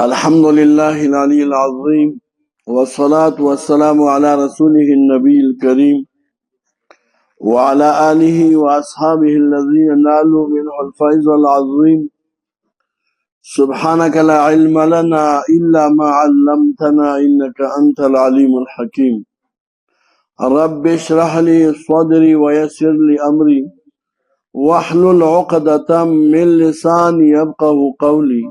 الحمد لله العلي العظيم والصلاة والسلام على رسوله النبي الكريم وعلى آله وأصحابه الذين نالوا منه الفيض العظيم. سبحانك لا علم لنا إلا ما علمتنا إنك أنت العليم الحكيم. رب اشرح لي صدري ويسر لي أمري واحلل عقدة من لساني يفقه قولي.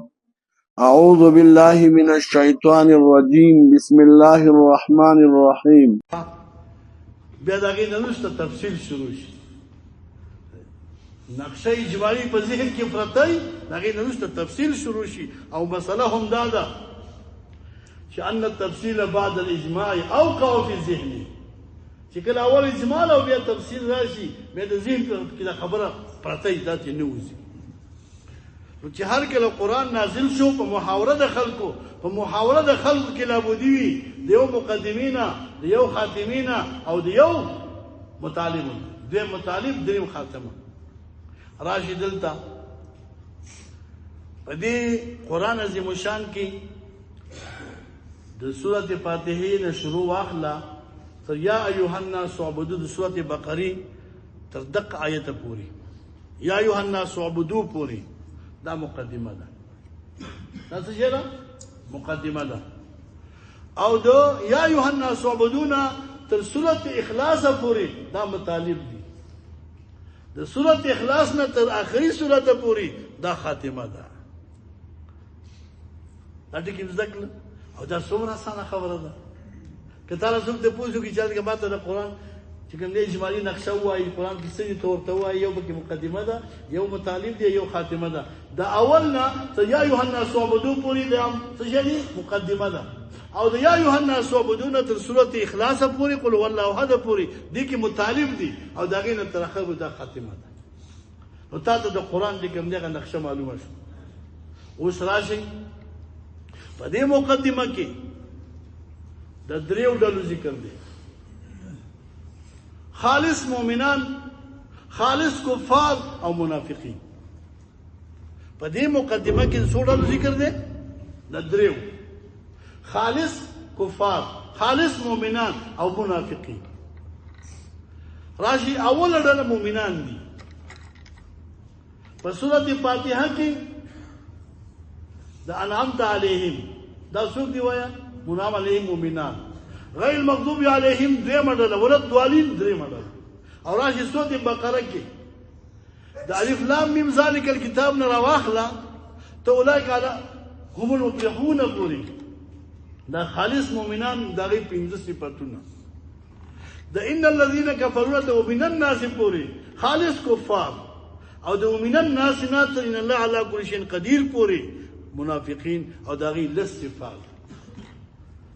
اعوذ بالله من الشیطان الرجیم بسم الله الرحمن الرحیم. بیا د هغې نه وروسته تفصیل شروع شي. نقشه اجمالي په ذهن کې پرته وي، د هغې نه وروسته تفصیل شروع شي. او مسله هم دا ده چې ان التفصیل بعد الاجماع اوقع فی الذهن، چې کله اول اجمال او بیا تفصیل راشي، بیا د ذهن کې دا خبره پرته وي، دا ترې نه وځي. نو چې هر کله قرآن نازل شو په محاوره د خلکو کې لابودي وي د یو مقدمین، د یو خاتمین او د یو مطالب، دویم مطالب دریم خاتمه. راشي دلته په دې قرآن عظیم الشان کې د سورت فاتحې نه شروع واخله تر یا ایها الناس اعبدوا د سورت بقرې تر دقه آیته پورې، یا ایها الناس اعبدوا پورې، دا مقدمه ده. دا څه شی ده؟ مقدمه ده. او د یا ایها الناس اعبدونا تر سورت اخلاص پورې دا مطالب دي. د سورت اخلاص نه تر آخري سورت پورې دا خاتمه ده. دا ټکي زده کړه. او دا څومره اسانه خبره ده. که تعالی څوک ته پوښتنه کوي چې ماته د قرآن چې کوم دی اجمالي نقشه وایي، قرآن کې څه دي ته ورته وایي، یو پکې مقدمه ده، یو مطالب دی، یو خاتمه ده. د اول نه تر یا ایها الناس اعبدوا پورې دا څه شی دی؟ مقدمه ده. او د یا ایها الناس اعبدوا نه تر سورت اخلاص پورې، قل هو الله احد پورې، دې کې مطالب دي. او د هغې نه تر اخره دا خاتمه ده. نو تا ته د قرآن چې کوم دغه نقشه معلومه شوه. اوس راشئ په دې مقدمه کې د دریو ډلو ذکر دی: خالص مؤمنان، خالص کفار او منافقین. په دې مقدمه کې څو ډلو ذکر دی؟ د دریو: خالص کفار، خالص مؤمنان او منافقین. راشي اول ډله مؤمنان دي. په سورت فاتحه کې د انعمت علیهم دا څوک دی وایا؟ منعم علیهم مؤمنان. غیر المغضوب علیهم دویمه ډله، ولا الضالین دریمه ډله. او راشي سورت بقره کې د الف لام میم ذالک الکتاب نه راواخله ته اولئک علی هم المفلحون پورې. دا خالص مؤمنان د هغې 15 صفتونه. د ان الذین کفروا ته ومن الناس پورې خالص کفار. او د ومن الناس نه تر ان الله علی کل شیء قدیر پورې منافقین. او د هغې 10 صفات.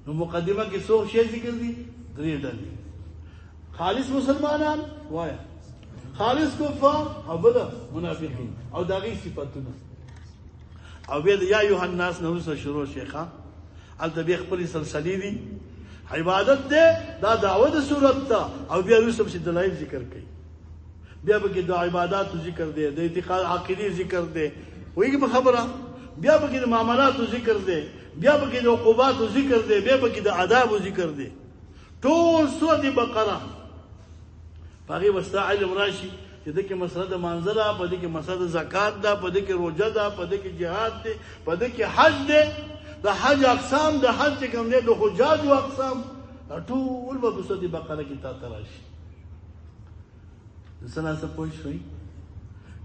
نو مقدمه کې څو شی ذکر دي؟ درې ډلې: خالص مسلمانان وایا، خالص کفار او بل منافقین، او د هغې صفتونه. او بیا د یا ایها الناس نه وروسته شروع شیخه هلته بیا خپلې سلسلې دي. عبادت دی، دا دعوه د صورت ته. او بیا وروسته پسې دلایل ذکر کوي. بیا پکې د عباداتو ذکر دی، د اعتقاد عقیدې ذکر دی، وایي په خبره. بیا پکې د معاملاتو ذکر دی، بیا پکې د عقوباتو ذکر دی، بیا پکې د آدابو ذکر دی. ټول سورت بقره په هغې به ستا علم راشي چې دې کې مسله د مانځه ده، په دې کې مسله د زکات ده، په دې کې روژه ده، په دې کې جهاد دی، په دې کې حج دی. د حج اقسام، د حج چې کوم دی، د حجاجو اقسام، دا ټول به په سورت بقره کې تا ته راشي. څه ناڅه پوه شوئ؟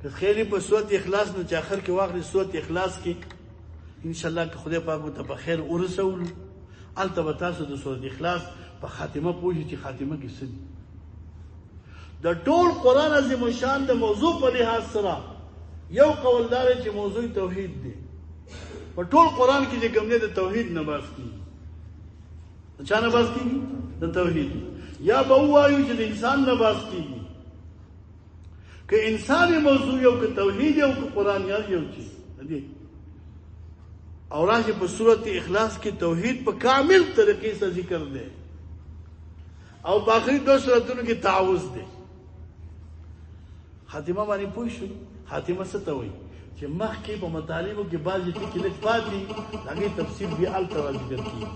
که خیر په سورت اخلاص نه چې آخر کې واخلي، سورت اخلاص کې انشاءالله که خدای پاک ورته په خیر ورسولو، هلته به تاسو د سورت اخلاص په خاتمه پوه شئ چې خاتمه کې څه دي. د ټول قرآن عظیم الشان د موضوع په لحاظ سره یو قول دا دی چې موضوع توحید دی. په ټول قرآن کې چې کوم دی د توحید نه بحث کېږي. د چا نه بحث کېږي؟ د توحید. یا به ووایو چې د انسان نه بحث کېږي. که انساني موضوع یو، که توحید یو، که قرآن یو چیز دی. او راشي په صورت اخلاص کې توحید په کامل طریقې سره ذکر دی. او په آخري 2 سورتونو کې تعوذ دی. خاتمه باندې پوه شئ؟ خاتمه څه ته وایي؟ چې مخکې په مطالبو کې بعضې ټکي لږ پاتې د هغې تفصیل بیا هلته را ذکر کېږي.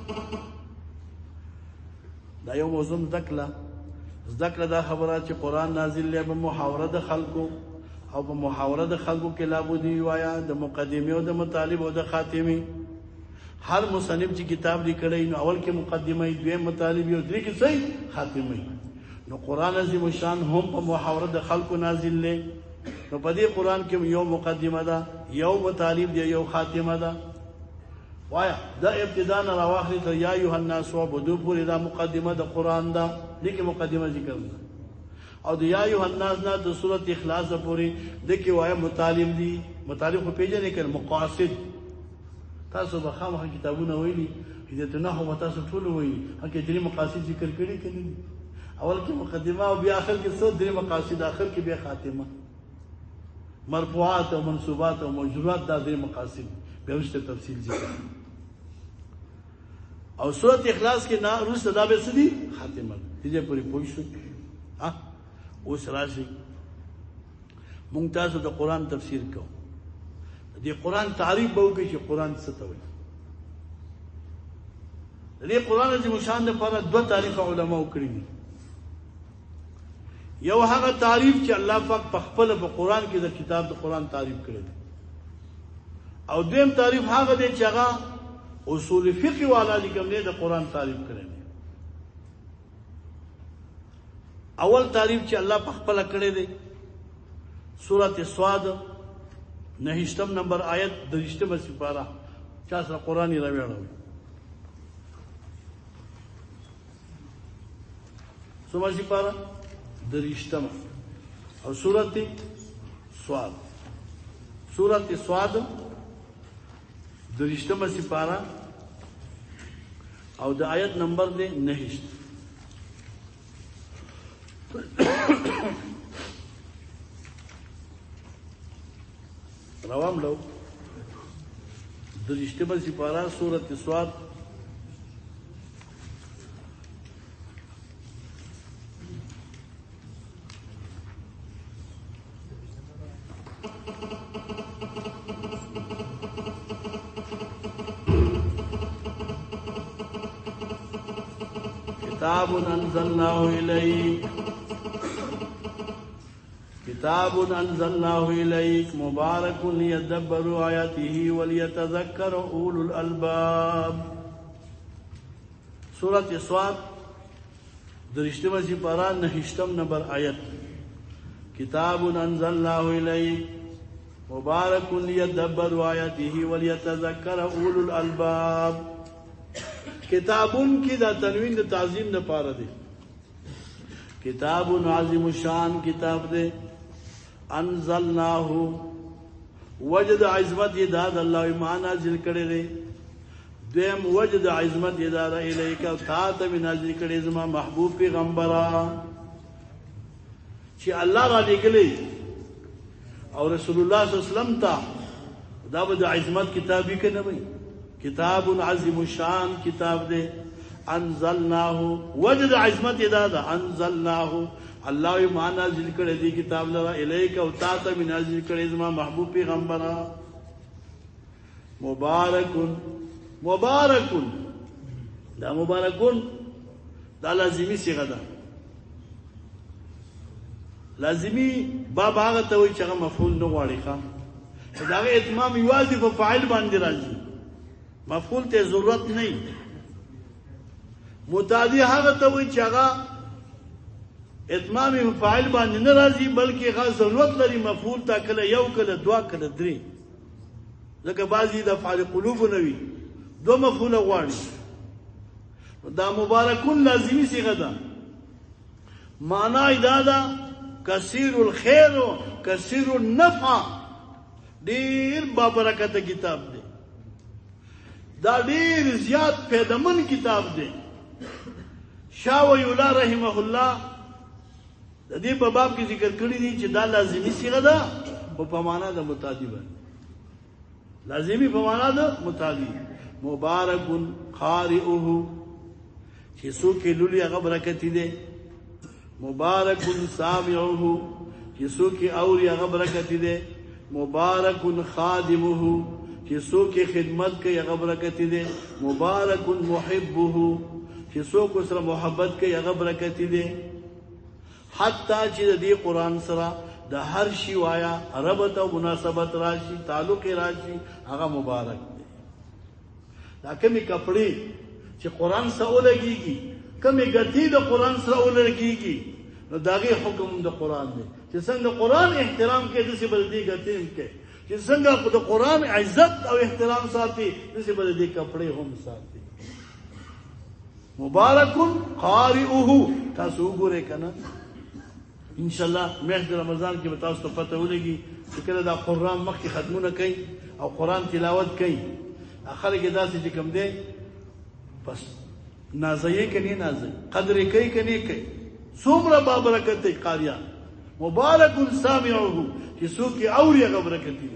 دا یو موضوع زده کړه دا خبره چې قرآن نازل دی په محاوره د خلکو او په محاوره د خلکو کې لابودي وایه د مقدمې او د مطالب او د خاتمې. هر مصنف چې کتاب لیکلی نو اول کې مقدمه وي، دویم مطالب وي او درې کې صحیح خاتمه وي. نو قرآن عظیم الشان هم په محاوره د خلکو نازل دی. نو په دې قرآن کې یو مقدمه ده، یو مطالب دی، یو خاتمه ده. وایا دا ابتدا نه راواخلي تر یا ایها الناس وعبدوا پورې دا مقدمه د قرآن ده، دې کې مقدمه ذکر ده. او د یا ایها الناس نه د سورۃ اخلاص پورې دې کې وایي مطالب دي. مطالب خو پیژنې کړه، مقاصد تاسو به خامخا کتابونه ویلي، هدایت النحو تاسو ټول ویلي، هغه درې مقاصد ذکر کړي کړي. اول کې مقدمه او بیا اخر کې څو درې مقاصد، اخر کې بیا خاتمه. مرفوعات او منصوبات او مجرورات دا درې مقاصد، بیا وروسته تفصیل ذکر. او سورۃ اخلاص کې نه وروسته دا به څه دي؟ خاتمه. دې پورې پوه شئ. اوس راشي مونږ تاسو د قرآن تفسیر کوو. د قرآن تعریف به وکړي چې قرآن څه ته وایي. د دې قرآن عظیم الشان دپاره دوه تعریف علماو کړي دي. یو هغه تعریف چې الله پاک په خپله په قرآن کې د کتاب د قرآن تعریف کړی دی، او دویم تعریف هغه دی چې هغه اصول فقه والا لیکم دی د قرآن تعریف کړی دی. اول تعریف چې الله په خپله کړی دی سورۃ صاد 9 نمبر آیت 30 سپاره. چا سره قرآن یې راویاړوي څومره سپاره؟ 30 او سورۃ صاد 30 سپاره او د آیت نمبر دی 9. روام لو 30 سپاره سورۃ صاد كتاب أنزلناه إليك مبارك ليدبروا آياته وليتذكر أولو الألباب. سورة صاد 30 سپاره 9 نمبر آیت. كتاب أنزلناه إليك مبارك ليدبروا آياته وليتذكر أولو الألباب. کتابون کی دا تنوین دا تعظیم دا پارا دے. کتابون عظیم الشان کتاب دے. انزلناہو وجد عظمت یہ داد اللہ ایمان نازل کرے دے. دویم وجد عظمت یہ داد الیکا تاتا بھی نازل کرے زمان محبوب پیغمبرا چی اللہ را لگلے اور رسول اللہ صلی اللہ علیہ وسلم تا دا با عظمت کتابی کے نبی. کتاب عظیم الشان کتاب دے. انزلناہو وجد عظمت دادا انزلناہو اللہ ایمان نازل کرے دی کتاب لرا الیک او تاتا بھی نازل کرے زمان محبوب پیغمبرا. مبارکن دا مبارکن دا لازمی صیغه ده. لازمی باب هغه ته وایي چې هغه مفعول نه غواړي. ښه دا هغه اتمام یوازې په فاعل باندې راځي، مفعول ته ضرورت نه. متعدی هغه ته وایي چې هغه اتمام فاعل باندې نه راځي بلکې هغه ضرورت لري مفعول ته، کله یو کله دوا کله درې. ځکه بعضې د افعال قلوب نه وي، دو مفعوله غواړي. دا مبارکون لازمي صيغه ده. معنا یې دا ده کثیر الخیر و کثیر النفع، ډېر بابرکته کتاب دی. دا ډېر زیات فایدهمن کتاب دی. شاه ولی الله رحمه الله د دې په باب کې ذکر کړی دی چې دا لازمي صيغه ده په معنا د متعدی باندې. لازمي په معنا د متعدی. مبارکون قارئه چې څوک لولي هغه برکت دی. مبارکون سامعه چې څوک اوري هغه برکت دی. مبارک خادمه چې څوک خدمت کوي هغه برکت دی. مبارک محبه چې څوک سره محبت کوي هغه برکت دی. حتی چې د دې قرآن سره د هر شي وایا ربط او مناسبت راشي تعلق راشي هغه مبارک دی. دا کمی کپڑے چې قرآن سره ولګيږي کمی ګټي د قرآن سره ولګيږي نو داغه حکم د قرآن دی چې څنګه قرآن احترام کوي دسي بل دي ګټي کوي چې څنګه د قرآن عزت او احترام ساتي دسي بل دي کپڑے هم ساتي. مبارک قارئه تاسو وګورئ کنه ان شاء الله میاشت رمضان کې به تاسو ته پته ولګي چې کله دا قرآن مخکې ختمونه کوي او قرآن تلاوت کوي خلک داسې چې کوم دی بس نازیه کني نازیه قدر کوي کني کوي څومره بابرکت دی قاریان. مبارک سامعه چې څوک اوري هغه برکت دی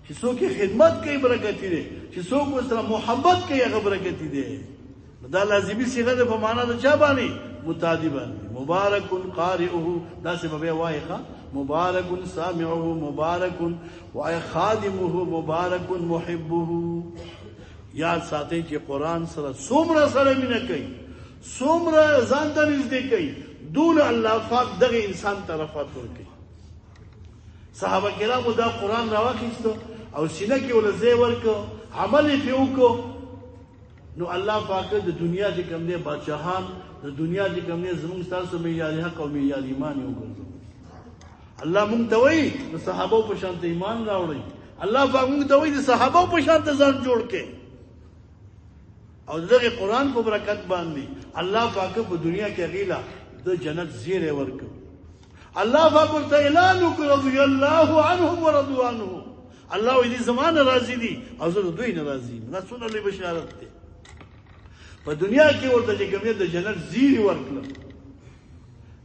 چې څوک خدمت کوي برکت دی چې څوک سره محبت کوي هغه برکت دی. دا لازمي صيغه ده په معنا د چا باندې متعدی باندې. مبارک قارئه دا سبب وایخه مبارک سامعه مبارک وای خادمه مبارک محبه. یاد ساتئ چې قرآن سره څومره سره مینه کوي څومره ځان ته نږدې کوي دون الله پاک دغه انسان طرفات ورکوي. صحابه کرامو دا قرآن راواخیستو او سینه کې ولځای ورکو عمل یې پې وکړو نو الله پاک د دنیا چې کوم دی بادشاهان د دنیا چې کوم دی زموږ ستاسو معیار حق او معیار ایمان یې وګرځوي. الله مونږ ته وایي د صحابو په شان ته ایمان راوړئ. الله پاک مونږ ته وایي د صحابو په شان ته ځان جوړ کړئ او دغه قرآن په برکت باندې الله پاک په دنیا کې غیلا د جنت زیره ورکړ. الله پاک ورته اعلان وکړ رضی الله عنهم ورضوا عنه. الله دې زمانه راضي دي او زه دوی نه راضي یم. دا څونه لوی بشارت دی. په دنیا کې ورته چې کومه د جنت زیره ورکړه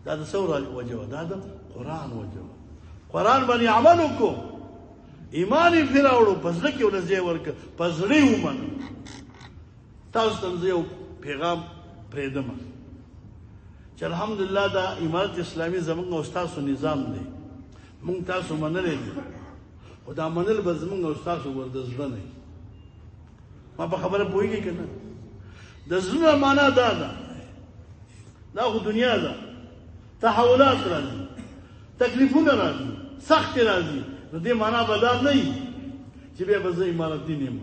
دا د څو وجه ده د قرآن وجه. قرآن باندې عمل وکړو ایمان یې پیراوړو پزړه کې ولځي ورکړه پزړه ومنه. تاسو ته یو پیغام پرېدم چې الحمدلله دا امارت اسلامي زمونږ او ستاسو نظام دی مونږ تاسو منلی دي خو دا منل به زمونږ او ستاسو ور د زړه نه ما په خبره پوهېږئ که نه د زړه معنا دا ده دا خو دنیا ده تحولات راځي تکلیفونه راځي سختې راځي نو دې معنا به دا نه وي چې بیا به زه امارت دین یم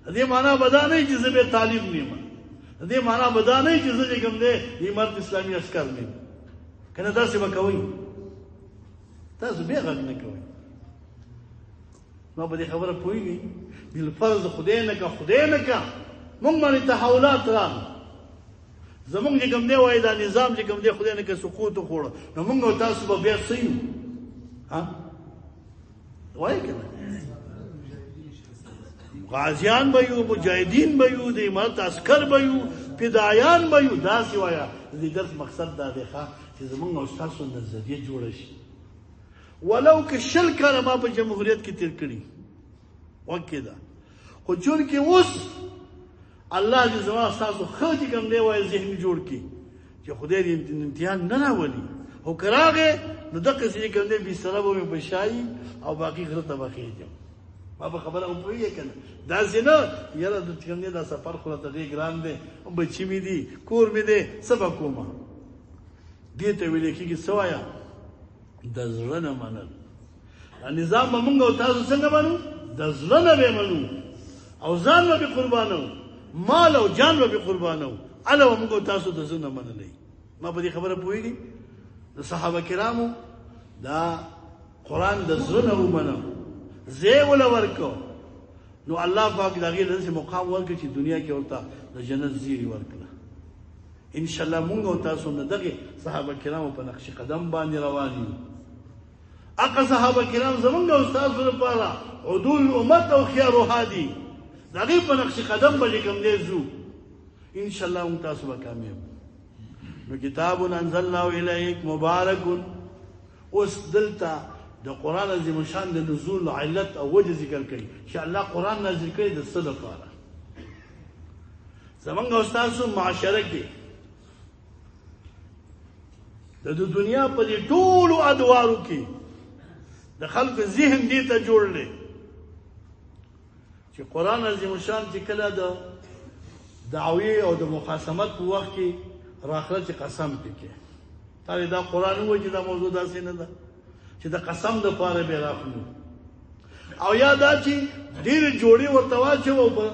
دې معنا به دا نه وي چې زه بیا طالب نه یم دې معنا به دا نه وي چې زه چې کوم دی د امارت اسلامي عسکر نه یم که نه داسې به کوئ تاسو بیا غږ نه کوئ ما په دې خبره پوهېږئ بالفرض خدای نه که خدای نه که مونږ باندې تحولات راغلل زمونږ چې کوم دی وایي دا نظام چې کوم دی خدای نه که سقوط وخوړه نو مونږ او تاسو به بیا څه یو وایي که نه غازیان به یو مجاهدین به یو د امارت عسکر به یو فدایان به یو داسې وایه د دې درس مقصد دا دی چې زمونږ او ستاسو نظریه جوړه شي ولو که 20 کاله ما په جمهوریت کې تیر کړي وکې ده خو چونکې اوس الله دې زما ستاسو ښه چې کوم دی وایي ذهن جوړ کړي چې خدای دې امتحان نه راولي خو که راغی نو دقسې چې کوم دی بستره به مې بشایي او باقي غره ته به خېږم ما په خبره وپوهېږې که نه داسې نه یاره د چې کوم دی دا سفر خو راته ډېر ګران دی بچي مې دي کور مې دی څه به کومه دې ته ویلې کېږي څه وایه د زړه نه منل نظام به مونږ او تاسو څنګه منو د زړه نه به منو او ځان به قربانو مال او جان به قربانو اله به مونږ او تاسو د زړه نه منلې ما په دې خبره پوهېږئ د صحابه کرامو دا قرآن د زړه نه ومنو ځای وله ورکو نو الله پاک د هغې داسې مقام ورکړ چې دنیا کې ورته د جنت زیري ورکړه انشاءالله مونږ او تاسو د دغې صحابه کرامو په نقش قدم باندې روان یو هغه صحابه کرام زمونږ او ستاسو لپاره عدول الامت او خیار هادي د هغې په نقش قدم به چې کوم دی ځو انشاءالله مونږ تاسو به کامیاب نو کتاب انزلناه الیک مبارک اوس دلته د قرآن عظیم شان د نزول علت او وجه ذکر کوي چې الله قرآن نازل کړی د څه لپاره زمونږ او ستاسو معاشره کې د دنیا په دې ټولو ادوارو کې د خلق ذهن دې ته جوړ لې چې قرآن عظیم الشان چې کله د دعوی او د مخاصمت په وخت کې راخله چې قسم پکې تا دا قرآن وایي چې دا موضوع داسې نه ده چې د قسم د پاره به راخلو او یا دا چې ډېر جوړې ورته واچو په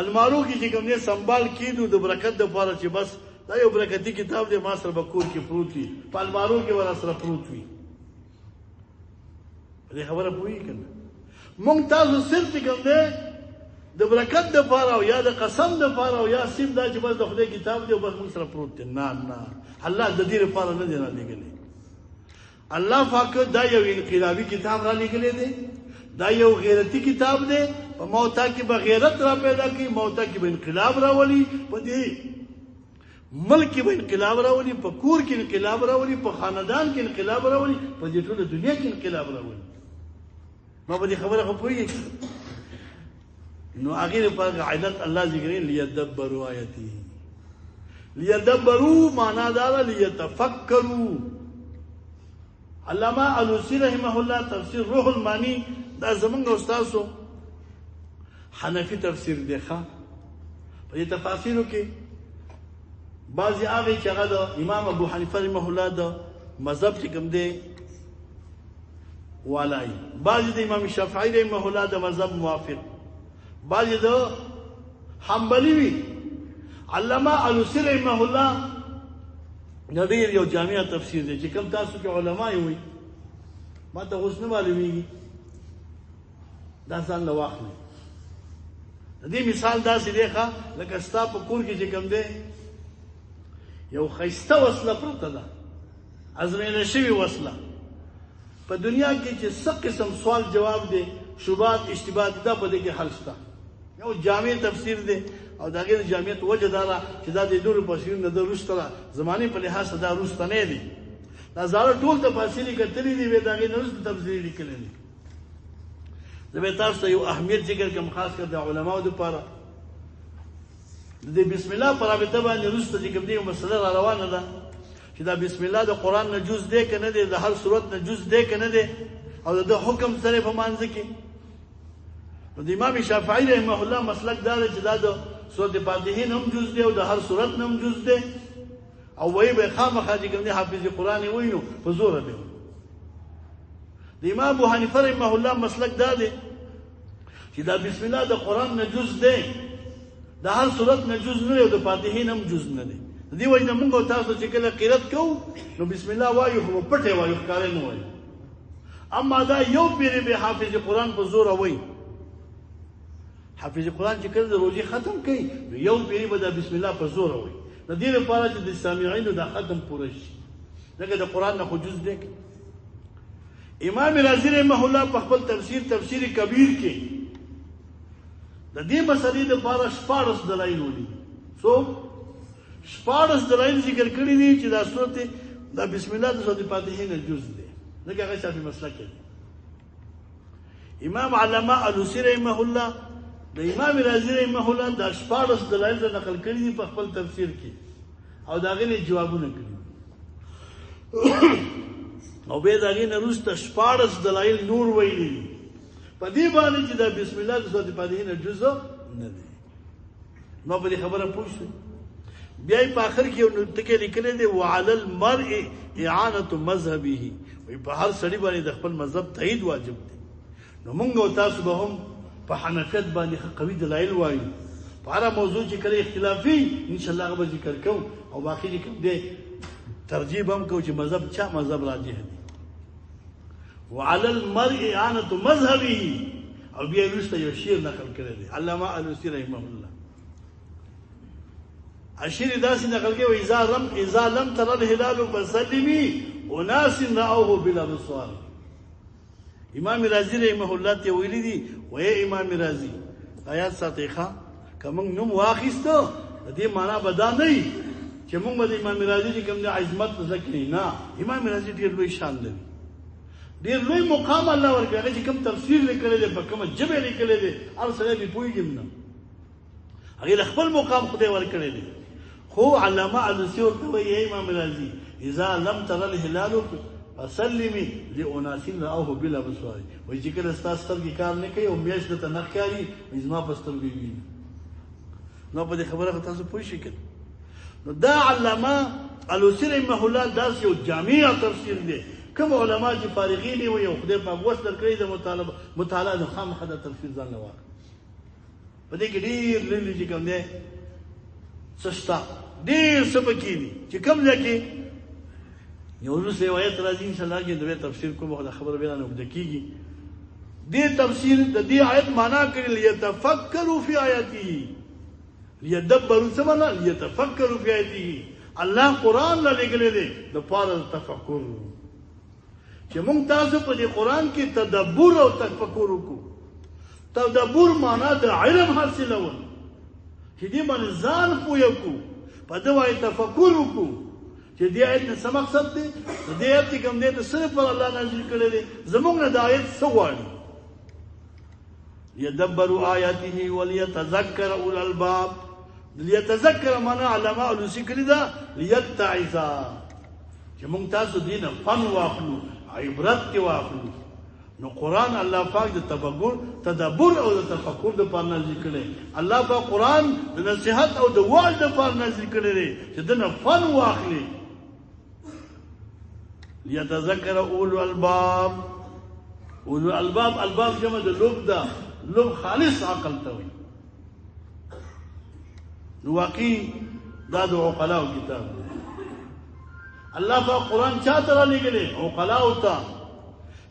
المارو کې چې کوم نه سنبال کیدو د برکت د پاره چې بس دا یو برکتی کتاب دی ما سره بکور کې پروت وي په المارو کې ور سره پروت وي دې خبره پوي کنه مونږ تاسو صرف کوم نه د برکت د پاره او یا د قسم د پاره او یا سیم دا چې بس د خدای کتاب دی او بس موږ سره پروت دی نه الله د دې لپاره نه دی را لګلې الله پاک دا یو انقلابی کتاب را لګلې دی دا یو غیرتی کتاب دی په موتا کې به غیرت را پیدا کی موتا کې به انقلاب راولي په دې ملک کې به انقلاب راولي په کور کې انقلاب راولي په خاندان کې انقلاب راولي په دې ټول دنیا کې انقلاب راولي ما په دې خبره خو پوهیږئ نو هغه په علت الله ذکرین لیدبروا آیاته لیدبروا معنا دا لیتفکروا علامہ علوسی رحمه الله تفسیر روح المانی دا زمونږ استادو حنفی تفسیر دی ښا په دې تفاسیرو کې بعضی هغه چې هغه د امام ابو حنیفه رحمه الله د مذهب چې کوم دی والای بعضی د امام شافعی رحمه الله د مذهب موافق بعضی د حنبلی وی علامہ علوسی رحمه الله ندیر یو جامع تفسیر دی چې کوم تاسو کې علما وي ما ته اوس نه معلومیږي دا ځان له واخلي د دې مثال داسې دی ښه لکه ستا په کور کې چې کوم دی یو ښایسته وسله پرته ده ازمېنه شوې وسله په دنیا کې چې څه قسم سوال جواب دی شبهات اشتباهات دا په دې کې حل شته یو جامع تفسیر دی او دا غیر جامعیت وجه دارا چې دا د ډېرو تفسیرونو د روسته زمانه په لحاظ دا روسته نه دی دا زاره ټول تفاصیل کتلې دي دا غیر روسته تفسیر لیکل دي زه تاسو ته یو اهمیت ذکر کوم خاص کر د علماو لپاره د بسم الله پر رابطه باندې روسته چې کوم دی مسله را روانه ده چې دا بسم الله د قران نه جز دی کنه دی د هر صورت نه جز دی کنه دی او د حکم سره په مانځ کې نو د امام شافعی رحمه الله مسلک دار چې دا د سورۃ فاتحه هم جز دی او د هر صورت هم جز دی او وای به خامخا چې کوم دی حافظ قرآن وینو په زور دی د امام ابو حنیفه رحمه الله مسلک دا دی چې دا بسم الله د قرآن نه جز دی د هر صورت نه جز نه او د فاتحه هم جز نه دی دی وجه موږ تاسو چې کله قرات کوو نو بسم الله وایو خو پټه وایو ښکار نه وایو اما دا یو پیری به حافظ قرآن په زور وایي حافظ قرآن چې کله د روزي ختم کوي یو پیری به د بسم الله په زور وایي د دې لپاره چې د سامعینو د ختم پوره شي دغه د قرآن نه خو جز دی امام رازی رحمه الله په خپل تفسیر کبیر کې د دې مسلې لپاره 14 دلایل ولي سو 14 دلایل ذکر کړی دي چې دا سورته د بسم الله د سورته فاتحه نه جز دی دغه هغه شافعي مسلک دی امام علامه علوسی رحمه الله د امام رازی رحمه الله د 14 دلایل نقل کړی دي په خپل تفسیر کې او دا غوښنه جوابونه کړی او به دا غوښنه روسته 14 دلایل نور ویلي په دې باندې چې دا بسم الله د سورته فاتحه نه جز نه دی نو په دې خبره پوښتنه بیا په اخر کې یو ټکی لیکل دی وعلى المرء اعانه مذهبه وي په هر سړي باندې د خپل مذهب تایید واجب دی نو موږ او تاسو به هم په حنفیت باندې قوي دلایل وایو په هر موضوع چې کله اختلافي ان شاء الله به ذکر کوو او باقي چې کوم دی ترجیح هم کوو چې مذهب چا مذهب راجح دی وعلى المرء اعانه مذهبه او بیا وروسته یو شعر نقل کړی دی علامه علوسی رحمه الله اشیر داسې نقل کوي اذا لم تر الهلال فسلمي اناس راوه بالابصار امام رازی رحمه الله ته ویلي دي وای امام رازی آیات ساتيخه کوم نوم واخیستو دې معنا بدا نه چې موږ د امام رازی کوم د عظمت ذکر نه امام رازی ډیر لوی شان لري ډیر لوی مقام الله ورکړي چې کوم تفسیر لیکل دي په کومه جبه لیکل دي هر سره به پویږم نه هغه خپل مقام خدای ورکړي دي خو علامه علوسی ورته وایي امام رازی اذا لم تر الهلال فسلمي لاناس راوه بلا بصواري وای چې کله ستاسو سترګې کار نه کوي او میاشت ته نه ښکاري زما په سترګې ویني نو په دې خبره تاسو پوه شئ نو دا علامه الوسیری رحمه الله داسې یو جامع تفسیر دی کوم علما چې فارغین وي او خدای په وس درکړي د مطالعه د خامخا د تفسیر ځان نه واخلي په دې کې ډېر لږ چې کوم دی څه شته ډېر څه پکې دي چې کوم ځای کې یو وروستی روایت راځي انشاءالله کې د تفسیر کوم وخت خبره بیا نه اوږده کېږي دې تفسیر د دې آیت معنا کړي لیتفکروا فی آیاته لیدبروا څه معنا لیتفکروا فی آیاته الله قرآن لا لګلې دی د پاره تفکر چې مونږ تاسو په دې قرآن کې تدبر او تفکر وکړو تدبر معنا د علم حاصلول چې دې باندې ځان پوه کړو په دې وایي تفکر وکړو چې دې آیت نه څه مقصد دی د دې آیت کوم دی د صرف پر الله نازل کړی دی زمونږ نه د آیت څه غواړي لیدبروا آیاته وليتذکر اولو الالباب لیتذکر معنا علماء لوسی کړي دا لیتعظا چې مونږ تاسو دې نه فن واخلو عبرت کې واخلو نو قرآن الله پاک د تدبر او د تفکر د پاره نازل کړي الله پاک قرآن د نصیحت او د وعظ د پاره نازل کړي دی چې دنه فن واخلي لیتذکر اولو الالباب اولو الالباب الباب جمع د لب ده لب خالص عقل ته وي نو واقعي دا د عقلاو کتاب دی الله پاک قرآن چاته را لېږلی عقلاو ته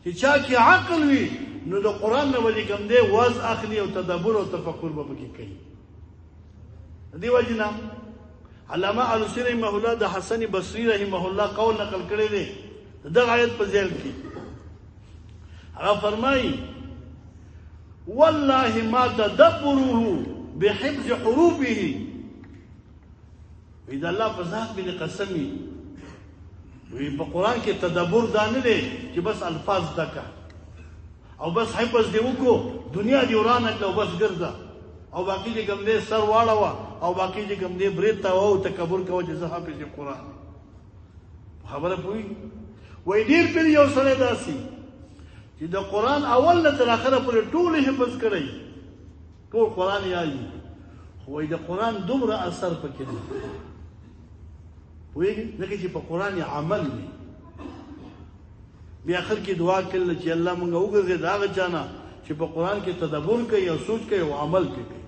چې چا کې عقل وي نو د قرآن نه ولې کوم دی وعظ اخلي او تدبر او تفکر به پکې کوي دې وجې نه علامه الوسیری رحمه الله د حسن بصري رحمه الله قول نقل کړی دی دغه آیت په ذیل کې هغه فرمایي والله ما تدبره بحفظ حروفه اذا الله په ذات باندې قسمي وی په قرآن کې تدبر دا نه دی چې بس الفاظ دکا او بس حفظ دی وکړو دنیا دی ورانه کړه او بس ګرځه او باقي دې کوم دې سر واړه او باقي دې کوم دې بریته او تکبر کوي چې زه حافظ قرآن خبره پوي وای ډیر پر یو سره داسي چې د قرآن اول نه تر اخره پورې ټول حفظ کړی ټول قرآن یې خو د قرآن دومره اثر پکې دی وایي لکه چې په قرآن عمل دی بیا اخر کې دعا کړل چې الله مونږ وګرځي دا هغه چانه چې په قرآن کې تدبر کوي او سوچ کوي او عمل کوي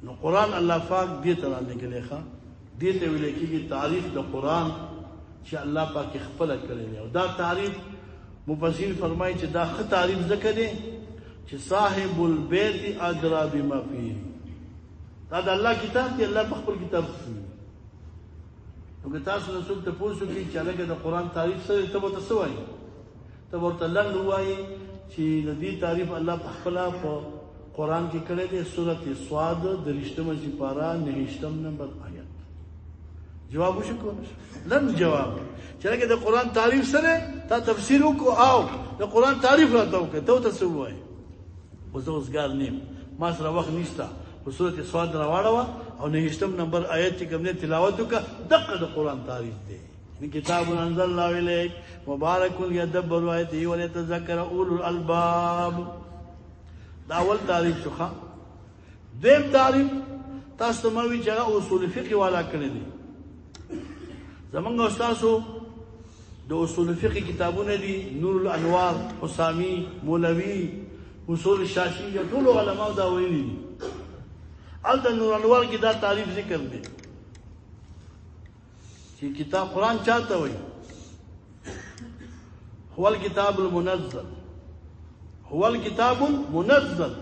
نو قرآن الله پاک دې ته راځي ښه دې ته ویل کېږي تعریف د قرآن چې الله پاک خپل کړی او دا تعریف مفسرین فرمایي چې دا ښه تعریف ځکه دی چې صاحب البيت ادرا بما فيه دا د الله کتاب دی الله په خپل کتاب کې نو که تاسو نه څوک تاسو کې چې هغه د قرآن تعریف سره ته به تاسو وایي ته ورته لنډ وایي چې د دې تعریف الله په خپل په قرآن کې کړی دی سورۃ صاد د 30مه سپاره 9 نمبر آیت جواب وشو لم جواب چې هغه د قرآن تعریف سره تا تفسیر وکړو او د قرآن تعریف راته وکړه ته څه وایي خو زه اوسګار نیم ما سره وخت نشته په سورۃ صاد راوړه او 9 نمبر آیت چې کوم نه تلاوت وکړه دغه د قرآن تعریف دی ان کتاب انزل الله الیک مبارک یدبر آیاته وليتذکر اولو الالباب دا اول تعریف شوخه دیم تعریف تاسو ته موي چې اصول فقه والا کړی دي زمونږ استادو د اصول فقه کتابونه دي نور الانوار حسامی مولوی اصول شاشی ټول علماء دا ویلي دي ال د نور الانوار کې دا تعریف ذکر دی چې کتاب قرآن چاته وایي هو الكتاب المنزل هو الكتاب المنزل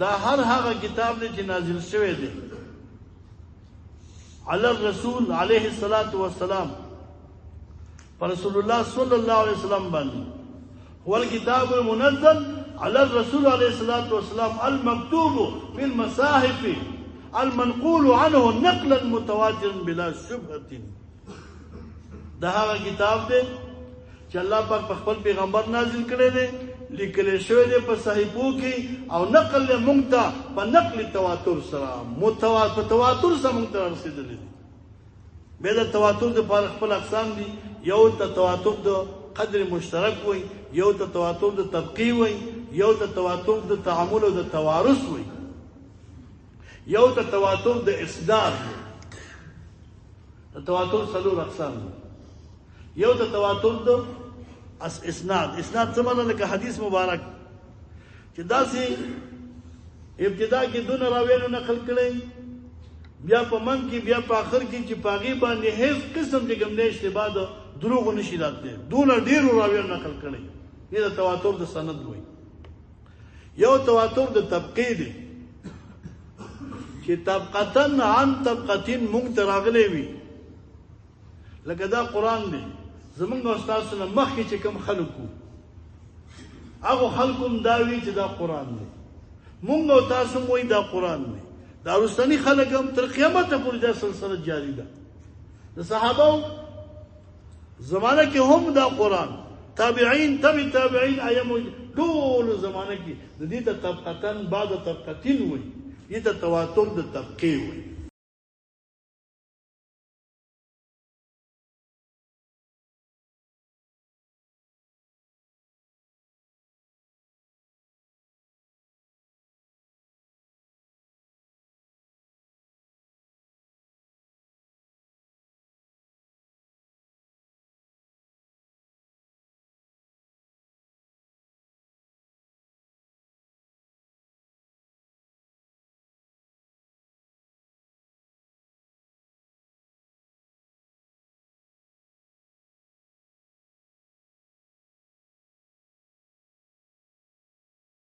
دا هر کتاب دی چې نازل شوی دی علی الرسول علیه الصلاة والسلام پر رسول الله صلی الله علیه وسلم باندې هو الكتاب المنزل على الرسول عليه الصلاة والسلام المكتوب في المصاحف المنقول عنه نقلا متواترا بلا شبهة دا هغه کتاب دی چې الله پاک په خپل پیغمبر نازل کړی دی لیکل شوی دی په صحیفو کې او نقل یې مونږ ته په نقل تواتر سره تواتر سره مونږ ته رسېدلی دی بیا د تواتر د خپل اقسام دي یو ته تواتر د قدر مشترک وي، یو ته تواتر د طبقي وي، یو ته تواتر د تعامل او د توارث وي، یو ته تواتر د اصدار وي. د تواتر څلور اقسام دي. یو ته تواتر د اسناد. اسناد څه معنی؟ لکه حدیث مبارک چې داسې ابتدا کې دون راویانو نقل کړي، بیا په من کې، بیا په آخر کې چې په هغې باندې هیڅ قسم د ګمنې اشتباه د دروغو نشي راتلی، دونه ډېرو راویانو نقل کړي. دې د تواتر د سند وایي. یو تواتر د طبقې دی چې طبقتن عن طبقتین مونږ ته راغلی وي. لکه دا قرآن دی، زمونږ او ستاسو نه مخکې چې کوم خلک وو هغو خلکو هم دا وي چې دا قرآن دی، مونږ او تاسو هم وایي دا قرآن دی. دا وروستني خلک هم تر قیامته پورې دا سلسله جاري ده. د صحابو زمانه کې هم دا قرآن، تابعین تبع تابعین ایمو ټول زمانه کې د دې ته طبقتن بعد طبقتین وایي، دې ته تواتر د طبقې وایي.